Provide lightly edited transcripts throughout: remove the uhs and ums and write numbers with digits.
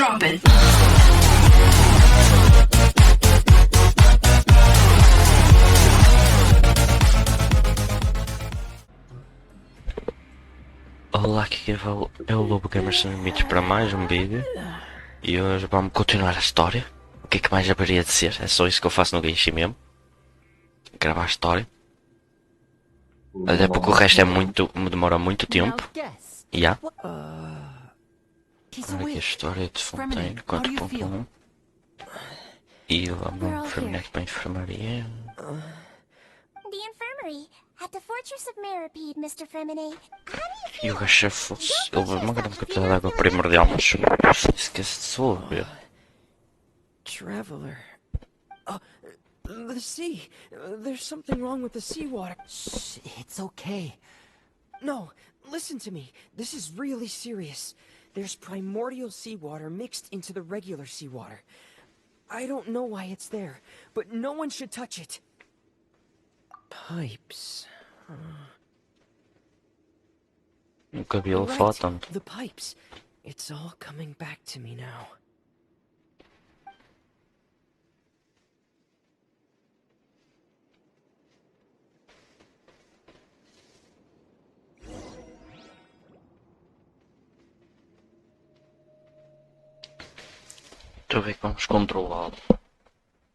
Drop it. Olá, aqui é o Lobo Gamer sem limites para mais um vídeo. E hoje vamos continuar a história. O que é que mais haveria de ser? É só isso que eu faço no genshin mesmo. Gravar a história. Até porque o resto é muito, me demora muito tempo. E há. Olha aqui a história de Fontaine 4.1. E vamos enfermeiro para a enfermaria. The infirmary at the Fortress of Meripede, Mr. Fremine. E o gajo fosse. Ele vai uma grande quantidade de água primordial, mas esquece de solver. Traveler. The sea. There's something wrong with the seawater. Shh, it's okay. No, listen to me. This is really serious. There's primordial seawater mixed into the regular seawater. I don't know why it's there, but no one should touch it. Pipes. O cabelo Right, fala tanto. the pipes. It's all coming back to me now. Estou a ver que vamos controlá-lo.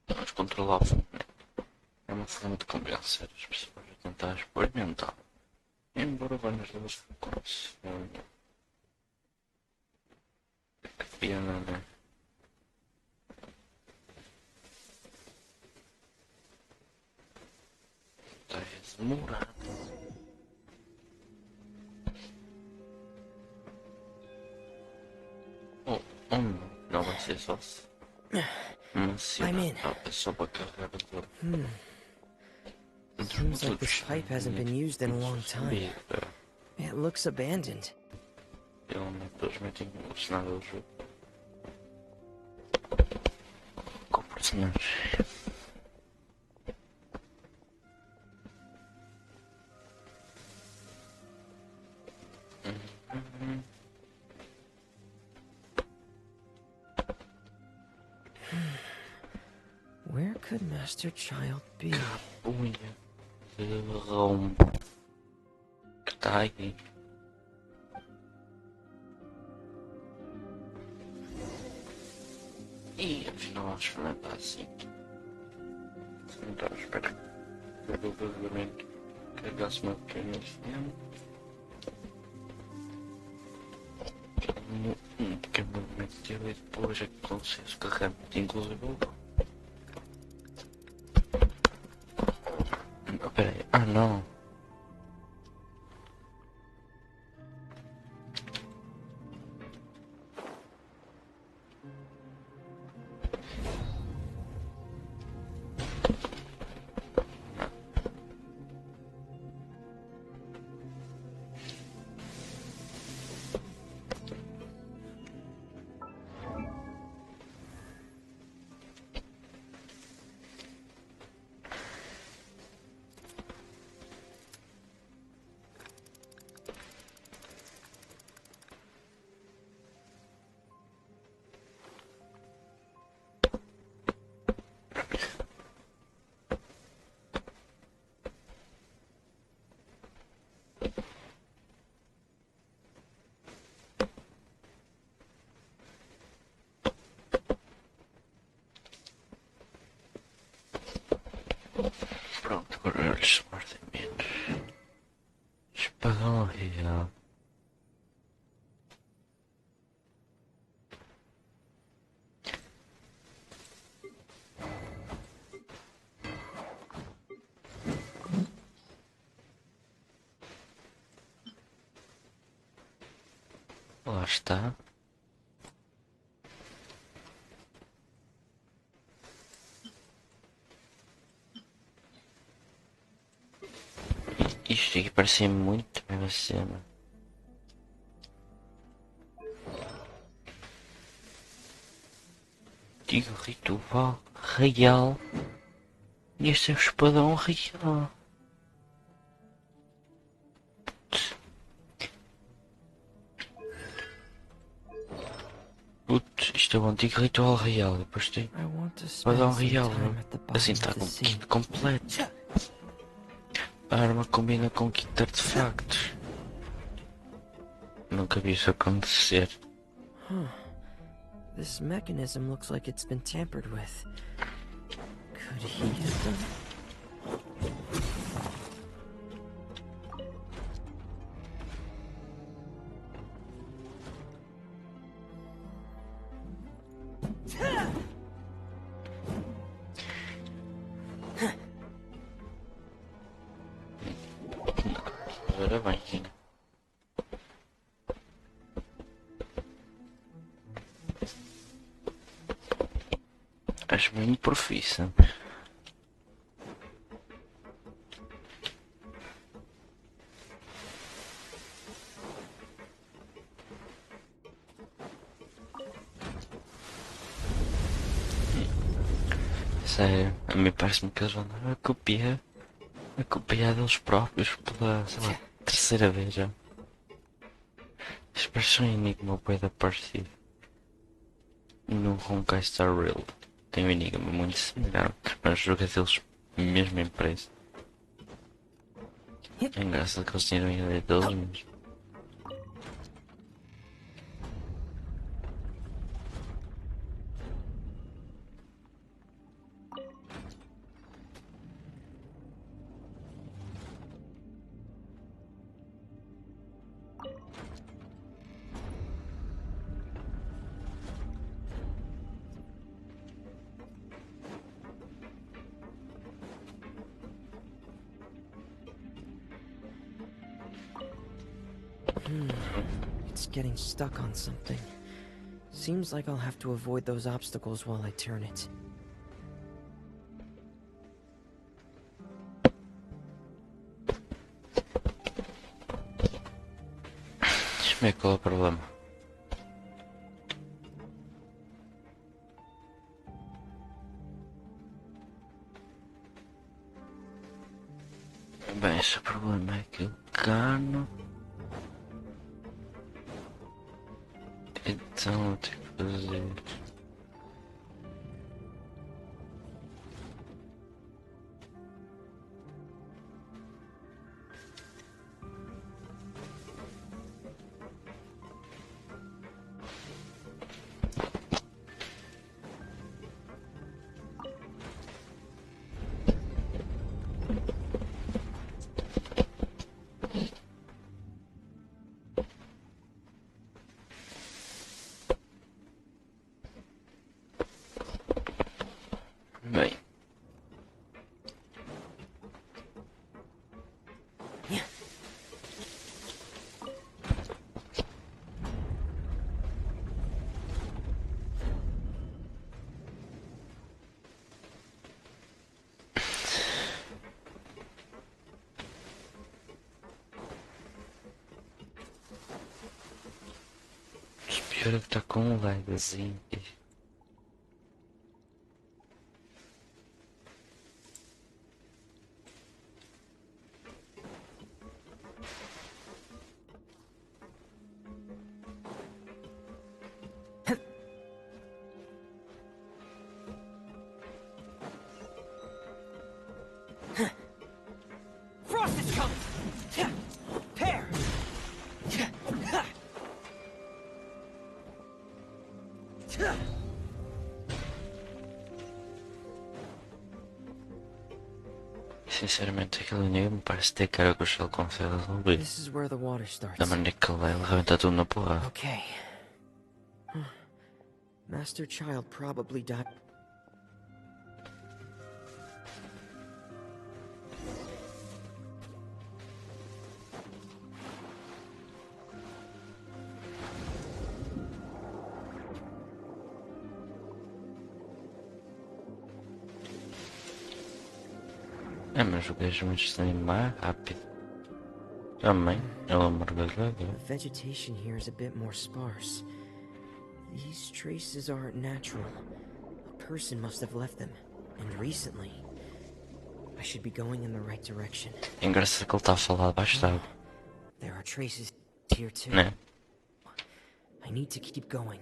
Vamos controlá-lo. É uma forma de convencer as pessoas a tentar experimentar. Embora várias delas consigam. Que pena, né? Está a demorar. Oh, não vai ser só se. I'm in. É só para carregar a dor. Seems like this pipe hasn't been used in a long time. It looks abandoned. Ele simplesmente ensinado o jogo. Com personagens. Where could Master Child be? Unha de Roma. Que está aqui. E afinal acho que não está assim. Não estava a esperar que o verdadeiramente carregasse uma pequena cena. Um pequeno movimento dele e depois é que consigo carregar inclusive o. Peraí, não. Pronto, agora eles mordem menos. Espagão real. Lá está. Isto aqui parece muito a mesma cena. Digo ritual real. E este é o espadão real. Putz, Isto é o antigo ritual real. Depois tem. I want to Vai dar spend um some real. time at the bottom Assim of está the com o sea. kit completo. A arma combina com o kit de artefactos. Nunca vi isso acontecer. Huh. This mechanism looks like it's been tampered with. Could he have done? Agora bem, sim. Acho mesmo profissa. Sério, a mim parece-me que eles vão dar a copiar deles próprios pela, sei lá, terceira vez já. Eles parecem um enigma bué da parecido. No Honkai Star Rail tem um enigma muito semelhante, mas o jogo é deles mesmo impresso. É engraçado que eles tinham a ideia deles mesmos. It's getting stuck on something. Seems like I'll have to avoid those obstacles while I turn it. Deixa-me ver qual é o problema. Bem, esse problema é que o cano. Então eu tenho que fazer. Bem. O pior é que está com um lagzinho. Frost is coming! Pair! Sinceramente, aquele enigma parece ter cara que o Shell consegue resolver. This is where the water starts. Da maneira que ele vai, ele rebenta tudo na porrada. Okay. Master Child probably died. É, mas o gajo muito estranho mais rápido. Também, ela mergulhou. The vegetation here is a bit more sparse. These traces aren't natural. A person must have left them, and recently. I should be going in the right direction. É engraçado que ele está a falar debaixo d'água, There are traces here too. né? I need to keep going.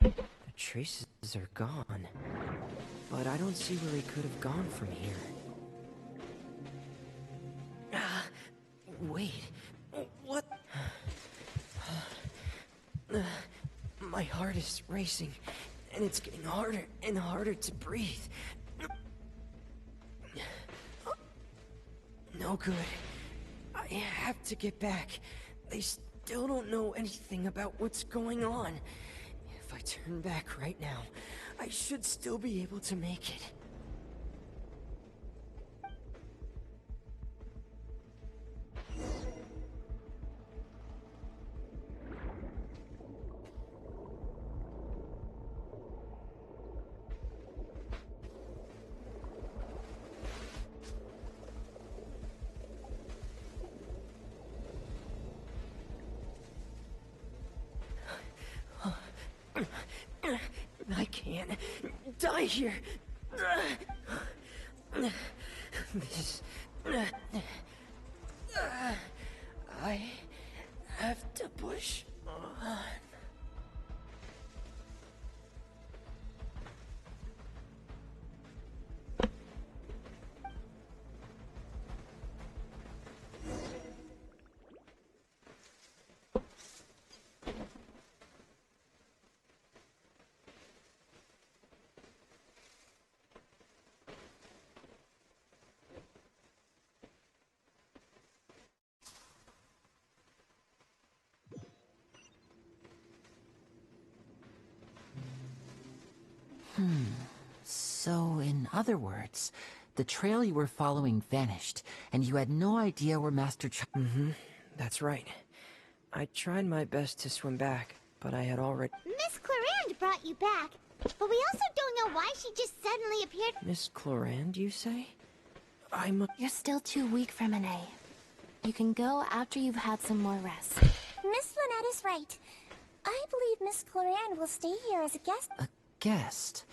The traces are gone. But I don't see where he could have gone from here. Wait. What? My heart is racing, and it's getting harder and harder to breathe. No good. I have to get back. They still don't know anything about what's going on. If I turn back right now, I should still be able to make it. I can't die here. This... I have to push on. So, in other words, the trail you were following vanished, and you had no idea where Master Ch- That's right. I tried my best to swim back, but I had already... Miss Clarand brought you back, but we also don't know why she just suddenly appeared. Miss Clarand, you say? I'm a... You're still too weak for Monet. You can go after you've had some more rest. Miss Lynette is right. I believe Miss Clarand will stay here as a guest. A guest?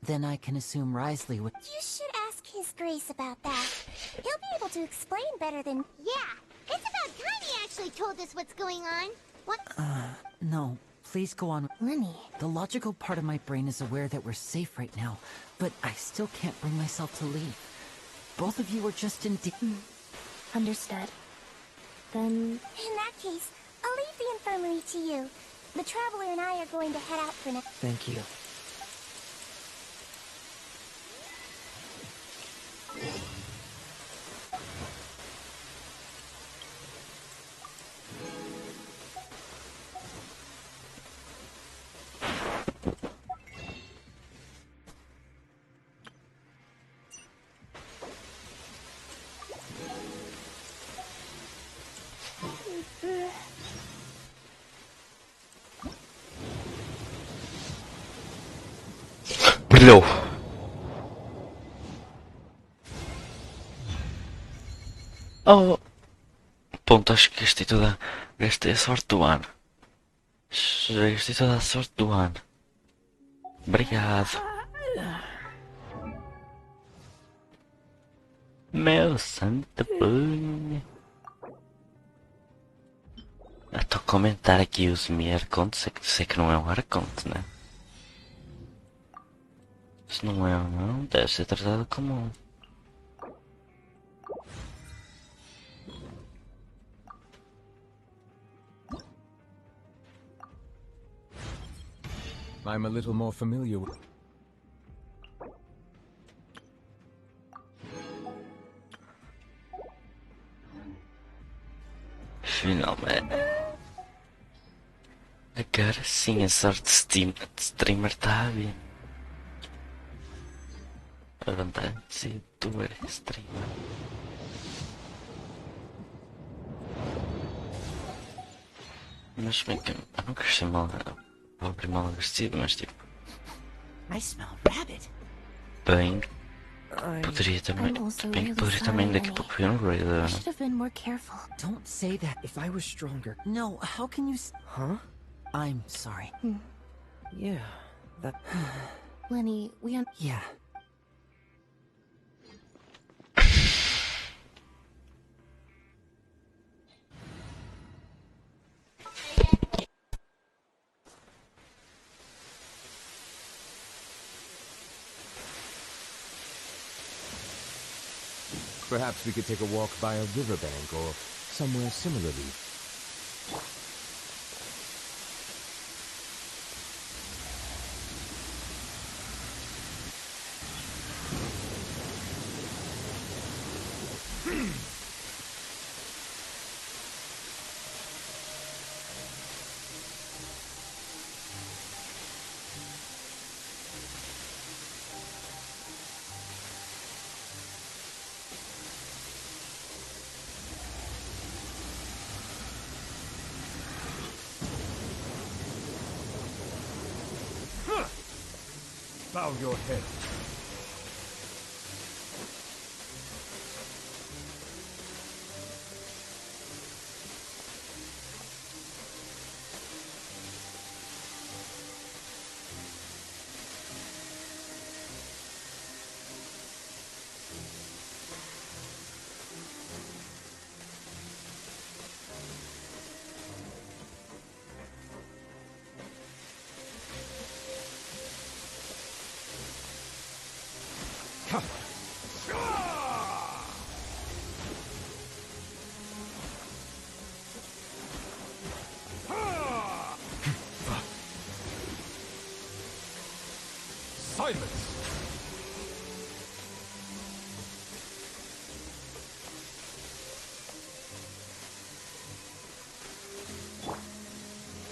Then I can assume Risley would- You should ask His Grace about that. He'll be able to explain better than... Yeah, it's about time he actually told us what's going on. What? No, please go on. Lenny, The logical part of my brain is aware that we're safe right now, but I still can't bring myself to leave. Both of you are just in understood. Then In that case, I'll leave the infirmary to you. The Traveler and I are going to head out for now. Thank you. Brilhou. Oh, ponto, acho que gastei a sorte do ano. Gastei toda a sorte do ano. Obrigado. Meu santo punho. Estou a comentar aqui o semi-arconte, sei que não é um arconte, né? Se não é, não, deve ser tratado como... I'm a little more familiar with... Finalmente. Agora sim a sorte de streamer está a vir. A vantagem de ser youtuber é streamer. Mas bem que eu não quero ser mal agressivo, mas tipo, I smell rabbit. bem, I... poderia também, I'm also bem que really poderia também sorry, daqui a Lenny. pouco ver um raid. I should have been more careful. Don't say that. If I was stronger... No, how can you Huh? I'm sorry. Yeah, that... Lenny, Yeah. Perhaps we could take a walk by a riverbank or somewhere similarly. Bow your head. Silence!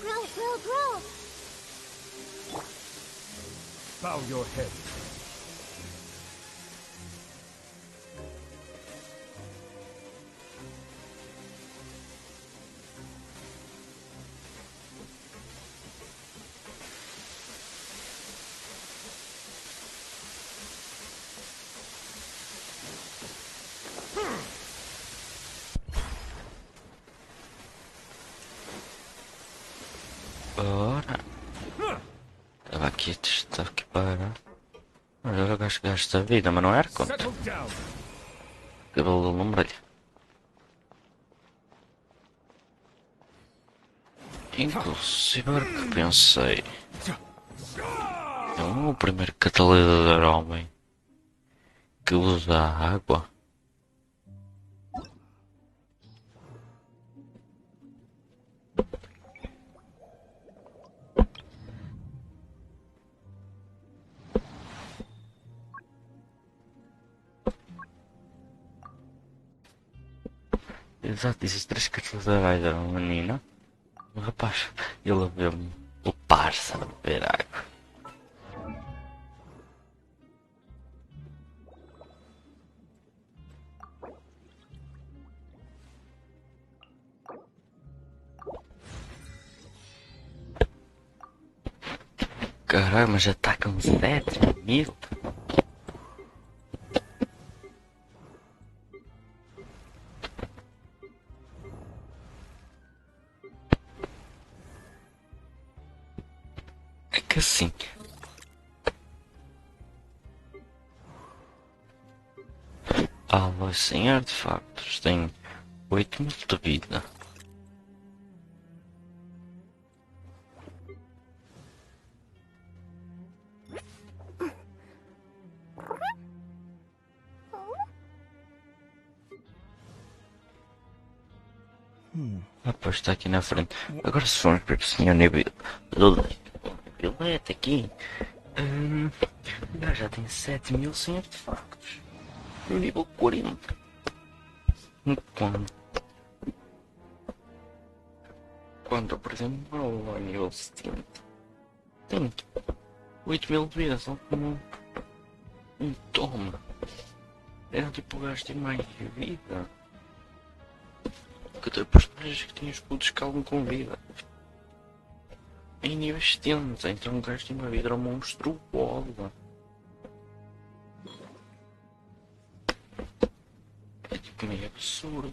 Bro. Bow your head. Ora. Estava aqui a testar que para. Olha, o gajo gasta vida, mas não era conta. Settle down. Cabelo do lombrelho. Inclusive, agora que pensei. É o primeiro catalisador homem que usa água. Exato, esses três catalisadores eram uma menina. O rapaz, ele vê-me o parça a beber água. Caralho, mas já está com 7.000. É que assim. Alvos sem artefactos têm 8.000 de vida. Rapaz, está aqui na frente. Agora se formos ver o senhor nível aqui. O gajo já tem 7.000 sem artefactos. No nível 40. Quando por exemplo ao nível 70 tem 8.000 de vida, só como um toma. Era tipo o gajo tem mais vida. Que tem personagens que têm escudos que calam com vida. Em nível 70, então o gajo tem uma vida monstruosa. É tipo meio absurdo.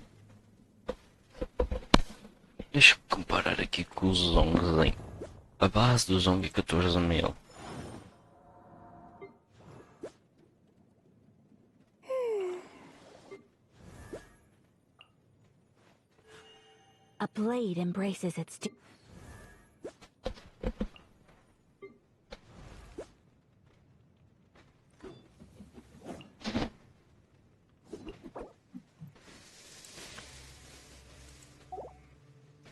Deixa-me comparar aqui com o Zongzinho. A base do Zong é 14.000. A blade embraces its...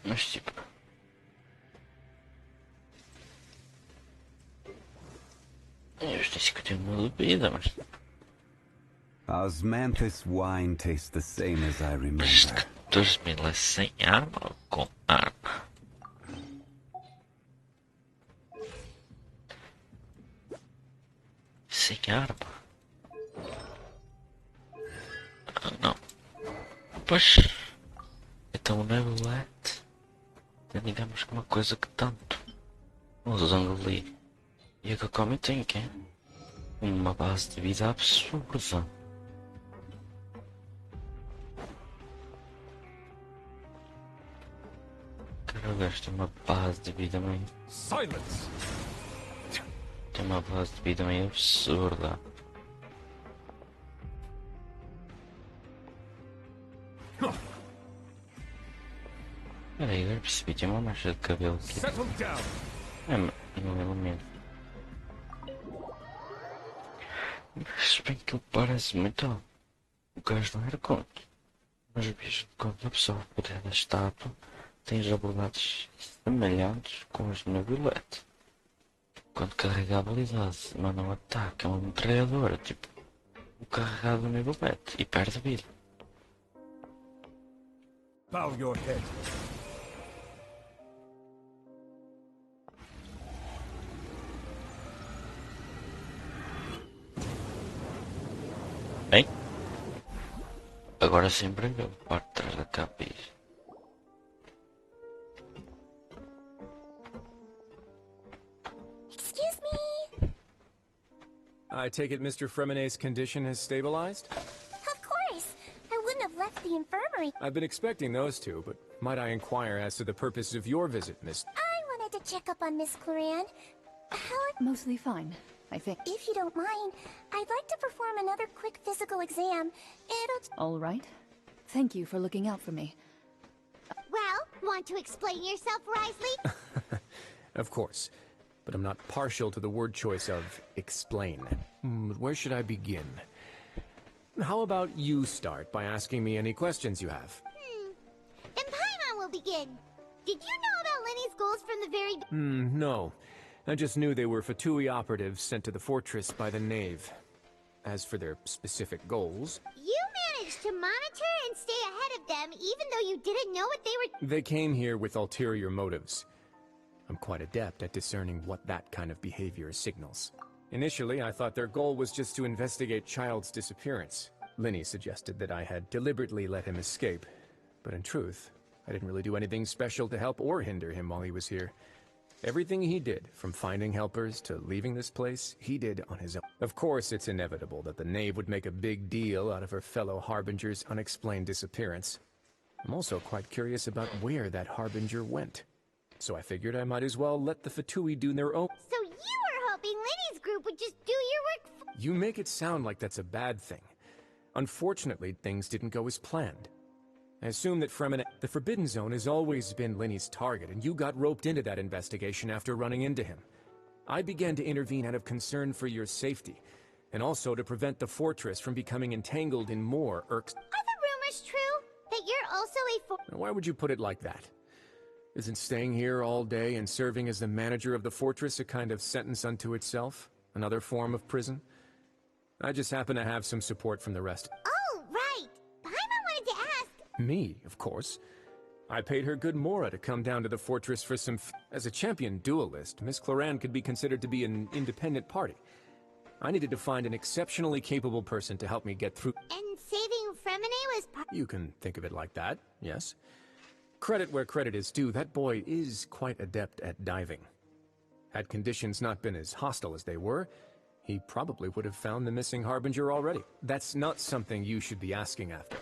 Mas tipo... Eu disse que eu tenho uma bebida, mas... Osmanthus wine tastes the same as I Mas remember. 14.000 é sem arma ou com arma? Sem arma? Ah, não. Pois... Então o Nebulete... É digamos que uma coisa que tanto... O Zangoli... E a Kakome tem que é? Uma base de vida absurda. Cara, o gajo tem uma base de vida meio... Silence! Tem uma base de vida meio absurda. Peraí, agora percebi, tem uma mancha de cabelo aqui. Settle down! Não é o mesmo. Mas bem que ele parece muito... O gajo não era conto. Mas o bicho de conto absorve o poder da estátua. Tem as habilidades semelhantes com as do Nebulete. Quando carrega a habilidade, manda um ataque a uma metralhadora, tipo o carregado do Nebulete, e perde vida. Bow your head. Bem, agora sempre eu parte de trás da cabeça. Excuse me? I take it Mr. Fremenet's condition has stabilized? Of course. I wouldn't have left the infirmary. I've been expecting those two, but might I inquire as to the purpose of your visit, Miss... I wanted to check up on Miss Claran. Mostly fine, I think. If you don't mind, I'd like to perform another quick physical exam. All right. Thank you for looking out for me. Well, want to explain yourself, Risley? Of course, but I'm not partial to the word choice of explain. But where should I begin? How about you start by asking me any questions you have? Then Paimon will begin. Did you know about Lenny's goals from the very... No. I just knew they were Fatui operatives sent to the fortress by the Knave. As for their specific goals... You managed to monitor and stay ahead of them even though you didn't know what they were... They came here with ulterior motives. I'm quite adept at discerning what that kind of behavior signals. Initially, I thought their goal was just to investigate Child's disappearance. Linny suggested that I had deliberately let him escape. But in truth, I didn't really do anything special to help or hinder him while he was here. Everything he did, from finding helpers to leaving this place, he did on his own. Of course, it's inevitable that the Knave would make a big deal out of her fellow Harbinger's unexplained disappearance. I'm also quite curious about where that Harbinger went. So I figured I might as well let the Fatui do their own... So you were hoping Lenny's group would just do your work You make it sound like that's a bad thing. Unfortunately, things didn't go as planned. I assume that Fremen... The Forbidden Zone has always been Lenny's target, and you got roped into that investigation after running into him. I began to intervene out of concern for your safety, and also to prevent the fortress from becoming entangled in more irks... Are the rumors true? That you're also a Now, why would you put it like that? Isn't staying here all day and serving as the manager of the fortress a kind of sentence unto itself? Another form of prison? I just happen to have some support from the rest. Oh, right. Paimon wanted to ask... Me, of course. I paid her good mora to come down to the fortress for some As a champion duelist, Miss Claran could be considered to be an independent party. I needed to find an exceptionally capable person to help me get through... And saving Fremine was part... You can think of it like that, yes. Credit where credit is due, that boy is quite adept at diving. Had conditions not been as hostile as they were, he probably would have found the missing Harbinger already. That's not something you should be asking after.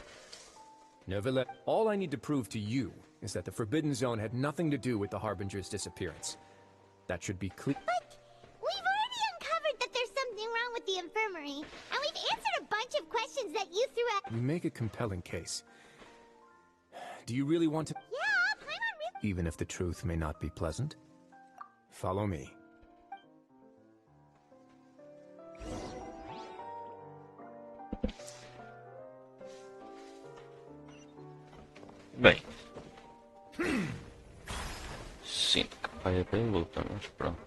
Nevertheless, all I need to prove to you is that the Forbidden Zone had nothing to do with the Harbinger's disappearance. That should be clear. But we've already uncovered that there's something wrong with the infirmary, and we've answered a bunch of questions that you threw at... You make a compelling case. Do you really want to... Yeah, Paimon really... Even if the truth may not be pleasant? Follow me. Bem, sinto que vai haver luta, mas pronto.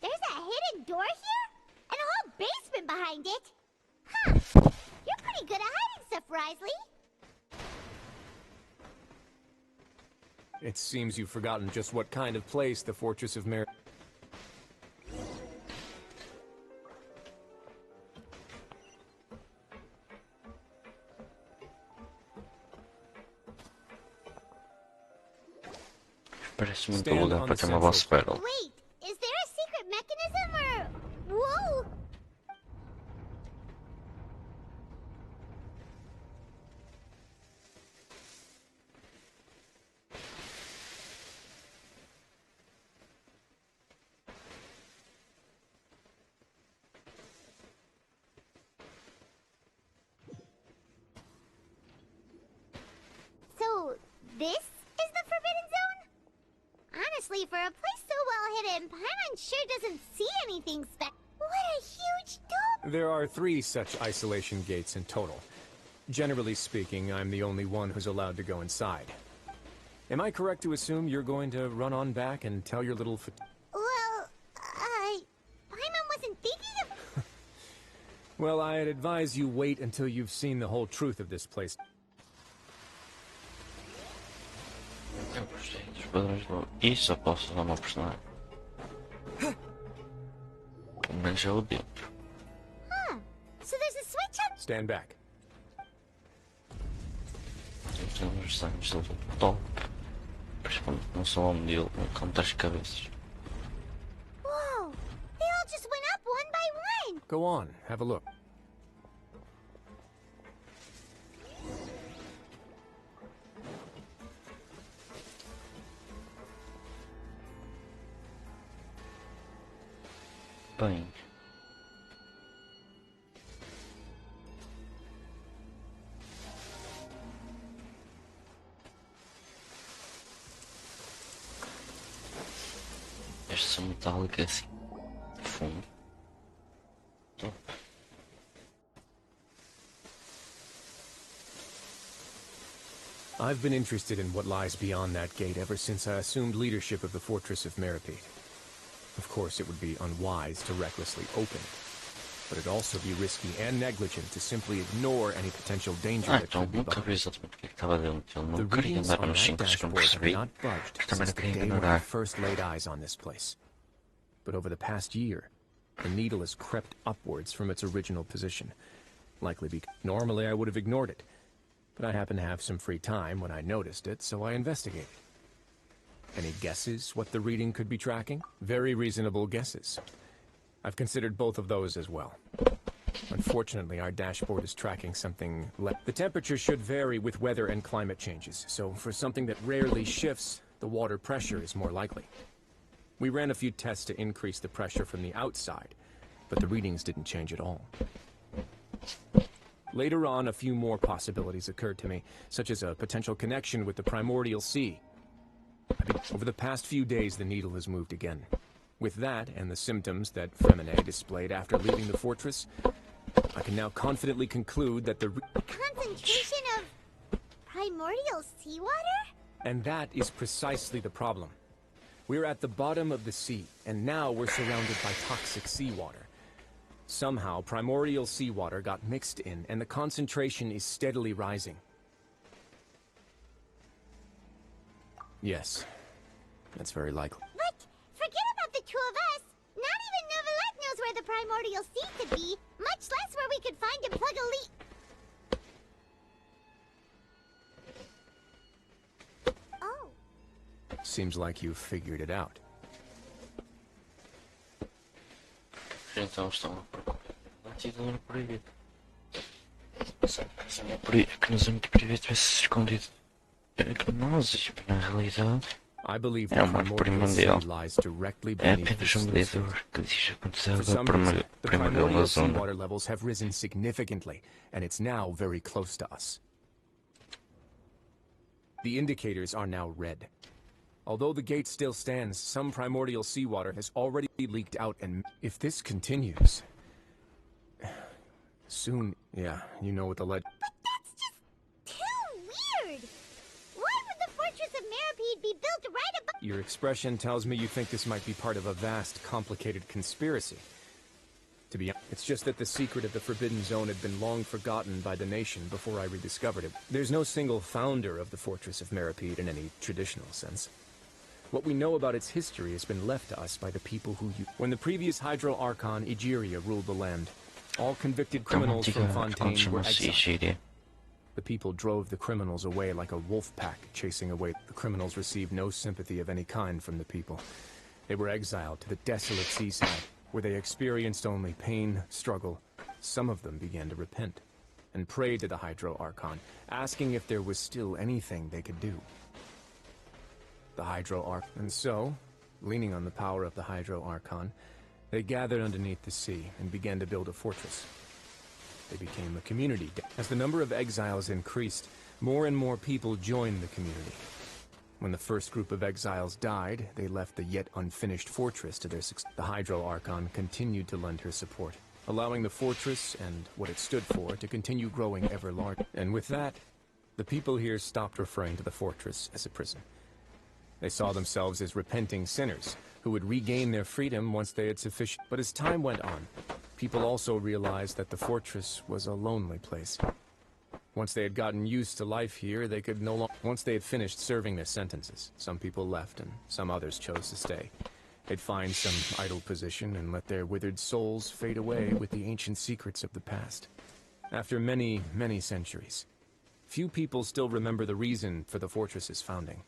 There's a hidden door here? And a whole basement behind it? Huh. You're pretty good at hiding stuff, Risley. It seems you've forgotten just what kind of place the Fortress of Mer... Parece muito lugar para ter uma boss battle. Wait, is there a secret mechanism or... Whoa! So, this is the Forbidden Zone? Honestly, for a place so well hidden, Paimon sure doesn't see anything What a huge door! There are 3 such isolation gates in total. Generally speaking, I'm the only one who's allowed to go inside. Am I correct to assume you're going to run on back and tell your little... Well, Paimon wasn't thinking of... Well, I'd advise you wait until you've seen the whole truth of this place. Eu gostei dos padrões do... Isso eu posso usar uma personagem. Pelo menos é o dentro. Huh. So there's a switch on... Stand back. Temos os sangues do top. Principalmente não só ao modelo, com 3 cabeças. Whoa! They all just went up one by one! Go on, have a look. Bem. Este metálico é assim, fundo. Top. I've been interested in what lies beyond that gate ever since I assumed leadership of the Fortress of Meripede. Of course, it would be unwise to recklessly open it, but it'd also be risky and negligent to simply ignore any potential danger that Então could be nunca behind. vi exatamente o que estava dentro. Ele The não queria readings andar on nos that 5 que eu não dashboard have percebi. not budged Mas também since não the queria day when I ignorar. first laid eyes on this place. But over the past year, the needle has crept upwards from its original position. Likely because normally I would have ignored it, but I happened to have some free time when I noticed it, so I investigated. Any guesses what the reading could be tracking? Very reasonable guesses. I've considered both of those as well. Unfortunately, our dashboard is tracking something The temperature should vary with weather and climate changes, so for something that rarely shifts, the water pressure is more likely. We ran a few tests to increase the pressure from the outside, but the readings didn't change at all. Later on, a few more possibilities occurred to me, such as a potential connection with the primordial sea. Over the past few days, the needle has moved again. With that, and the symptoms that Femine displayed after leaving the fortress, I can now confidently conclude that the Concentration of... primordial seawater? And that is precisely the problem. We're at the bottom of the sea, and now we're surrounded by toxic seawater. Somehow, primordial seawater got mixed in, and the concentration is steadily rising. Yes, that's very likely. But forget about the two of us. Not even Novelette knows where the primordial sea could be, much less where we could find and plug a leak. Oh. Seems like you've figured it out. Então estão a procurar. Batido era proibido. Que nos âmbitos proibido tivesse escondido. Que nós, na realidade, I believe é the uma primordial sea primordial. lies directly É beneath apenas this medidor que diz que aconteceu For da some reason, the primordial primordial zona. seawater levels have risen significantly, and it's now very close to us. The indicators are now red. Although the gate still stands, some primordial seawater has already leaked out, and if this continues... soon, yeah, you know what the But that's just too weird! Why would the Fortress of Meropide be built right above— Your expression tells me you think this might be part of a vast, complicated conspiracy. To be honest, it's just that the secret of the Forbidden Zone had been long forgotten by the nation before I rediscovered it. There's no single founder of the Fortress of Meropide in any traditional sense. What we know about its history has been left to us by the people who when the previous Hydro Archon, Egeria, ruled the land. All convicted criminals from Fontaine were exiled. The people drove the criminals away like a wolf pack chasing away. The criminals received no sympathy of any kind from the people. They were exiled to the desolate seaside, where they experienced only pain, struggle. Some of them began to repent, and prayed to the Hydro Archon, asking if there was still anything they could do. The Hydro Archon. And so, leaning on the power of the Hydro Archon, they gathered underneath the sea and began to build a fortress. They became a community. As the number of exiles increased, more and more people joined the community. When the first group of exiles died, they left the yet unfinished fortress to their success. The Hydro Archon continued to lend her support, allowing the fortress and what it stood for to continue growing ever larger. And with that, the people here stopped referring to the fortress as a prison. They saw themselves as repenting sinners who would regain their freedom once they had sufficient. But as time went on, people also realized that the fortress was a lonely place. Once they had gotten used to life here, they could no longer... Once they had finished serving their sentences, some people left and some others chose to stay. They'd find some idle position and let their withered souls fade away with the ancient secrets of the past. After many, many centuries, few people still remember the reason for the fortress's founding.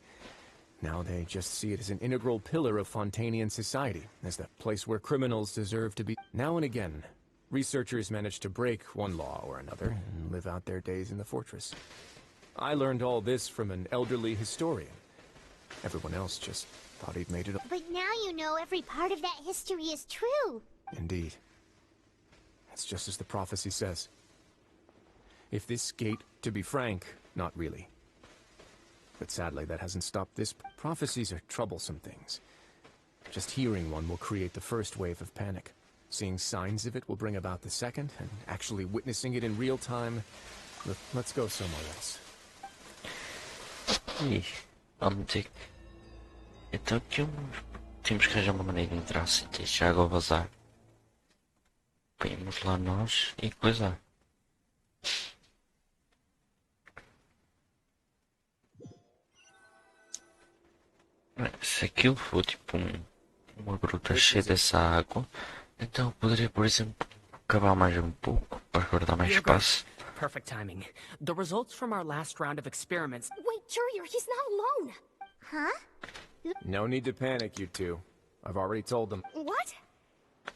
Now they just see it as an integral pillar of Fontainian society, as the place where criminals deserve to be. Now and again, researchers manage to break one law or another and live out their days in the fortress. I learned all this from an elderly historian. Everyone else just thought he'd made it up. But now you know every part of that history is true. Indeed. It's just as the prophecy says. If this gate, to be frank, not really. But sadly, that hasn't stopped this. Prophecies are troublesome things. Just hearing one will create the first wave of panic. Seeing signs of it will bring about the second, and actually witnessing it in real time... Let's go somewhere else. Vamos ter... Então aqui temos que arranjar uma maneira de entrar sem deixar a água vazar. Vamos lá nós e coisa. Se aquilo for tipo uma gruta cheia dessa água, então eu poderia, por exemplo, cavar mais um pouco para guardar mais espaço. Perfect timing. The results from our last round of experiments. Wait, Jurier, he's not alone. Huh? No need to panic, you two. I've already told them. What?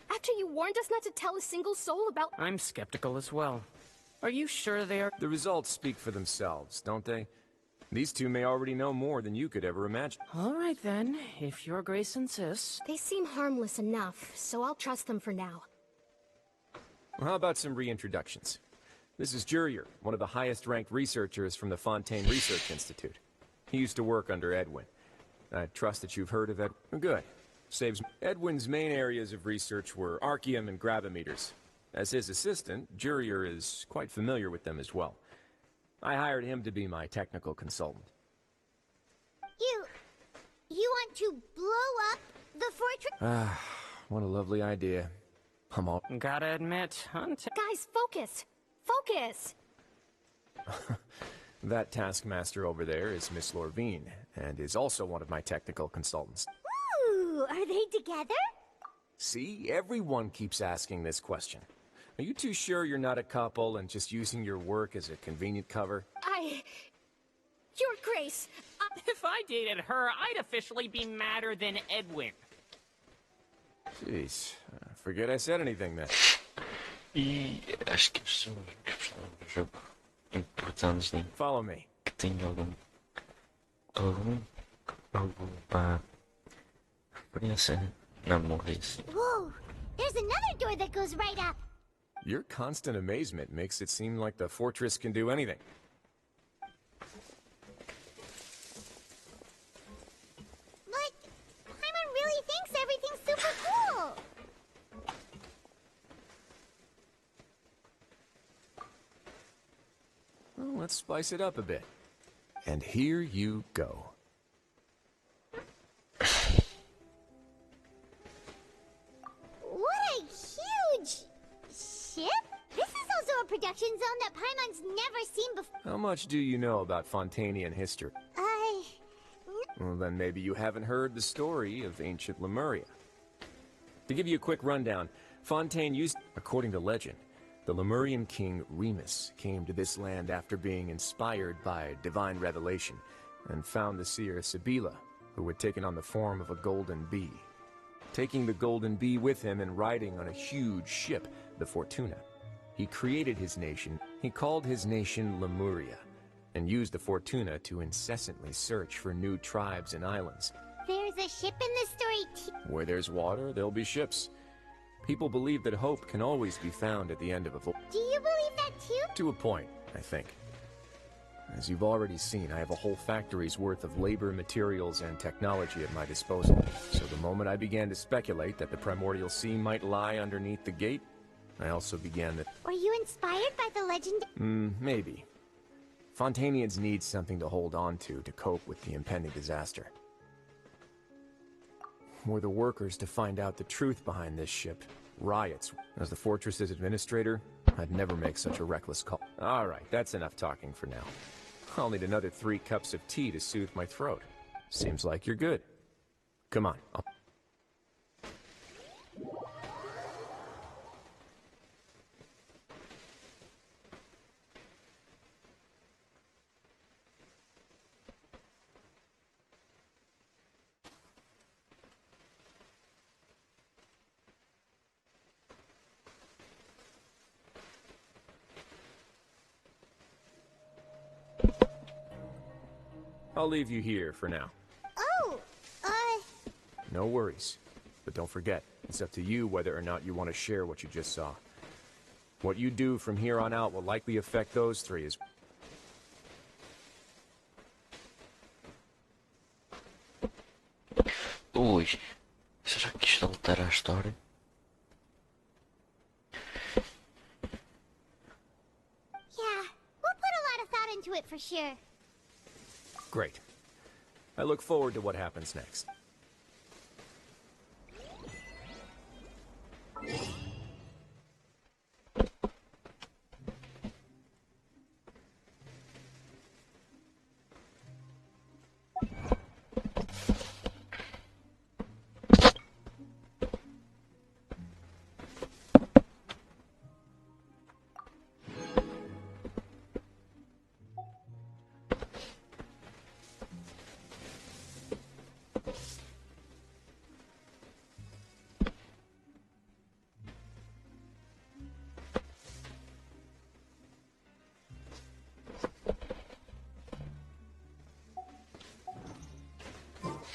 After you warned us not to tell a single soul about... I'm skeptical as well. Are you sure they are? The results speak for themselves, don't they? These two may already know more than you could ever imagine. All right then, if your grace insists. They seem harmless enough, so I'll trust them for now. Well, how about some reintroductions? This is Jurier, one of the highest-ranked researchers from the Fontaine Research Institute. He used to work under Edwin. I trust that you've heard of Edwin. Good. Saves. Edwin's main areas of research were archaeum and gravimeters. As his assistant, Jurier is quite familiar with them as well. I hired him to be my technical consultant. You want to blow up the fortress? Ah, what a lovely idea. I'm all... Gotta admit, Guys, focus! Focus! That taskmaster over there is Miss Lorvine, and is also one of my technical consultants. Ooh, are they together? See, everyone keeps asking this question. Are you too sure you're not a couple and just using your work as a convenient cover? Your Grace, If I dated her, I'd officially be madder than Edwin. Jeez, forget I said anything then. E acho que as pessoas do jogo importantes nem Follow me. que tenham alguma experiência namoro isso. Whoa, there's another door that goes right up. Your constant amazement makes it seem like the fortress can do anything. let's spice it up a bit. And here you go. What a huge ship! This is also a production zone that Paimon's never seen before. How much do you know about Fontanian history? Well, then maybe you haven't heard the story of ancient Lemuria. To give you a quick rundown, Fontaine used, according to legend, the Lemurian king Remus came to this land after being inspired by divine revelation and found the seer Sibila, who had taken on the form of a golden bee. Taking the golden bee with him and riding on a huge ship, the Fortuna, he created his nation. He called his nation Lemuria, and used the Fortuna to incessantly search for new tribes and islands. There's a ship in the story Where there's water, there'll be ships. People believe that hope can always be found at the end of a voyage. Do you believe that too? To a point, I think. As you've already seen, I have a whole factory's worth of labor, materials, and technology at my disposal. So the moment I began to speculate that the Primordial Sea might lie underneath the gate, I also began to... Were you inspired by the legend? Maybe. Fontanians need something to hold on to cope with the impending disaster. Were the workers to find out the truth behind this ship, riots. As the fortress's administrator, I'd never make such a reckless call. Alright, that's enough talking for now. I'll need another 3 cups of tea to soothe my throat. Seems like you're good. Come on. I'll leave you here for now. Oh, No worries. But don't forget, it's up to you whether or not you want to share what you just saw. What you do from here on out will likely affect those 3 as... Ui, será que isto altera a história? yeah. We'll put a lot of thought into it for sure. Great. I look forward to what happens next.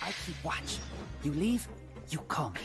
I keep watch. You leave, you call me.